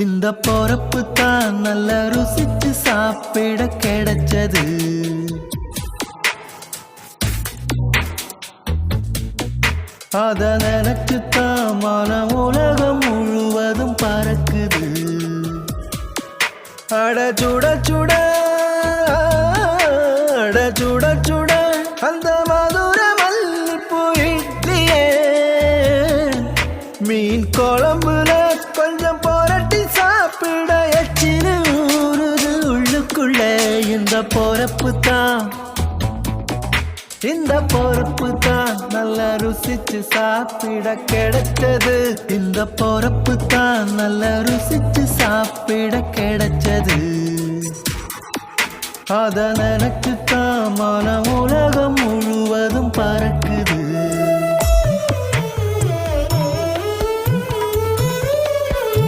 இந்த பொறப்பு தான் நல்ல ருசிச்சு சாப்பிட கிடைச்சது. அத நினைச்சுத்தான் மன உலகம் முழுவதும் பறக்குது. அட சுட சுட அட சுட சுட அந்த மதுர மல்லிப்பூ இட்லியே மீன் குழம்புல கொஞ்சம் புரட்டி சாப்பிட எச்சினு ஊறுது உள்ளுக்குள்ள. இந்த பொறப்பு தான் இந்த பொறப்பு தான் நல்ல ருசிச்சு சாப்பிட கிடைச்சது. இந்த பொறப்பு தான் நல்ல ருசிச்சு சாப்பிட கிடைச்சது. அத நினைச்சுத்தான் மன உலகம் முழுவதும் பறக்கு.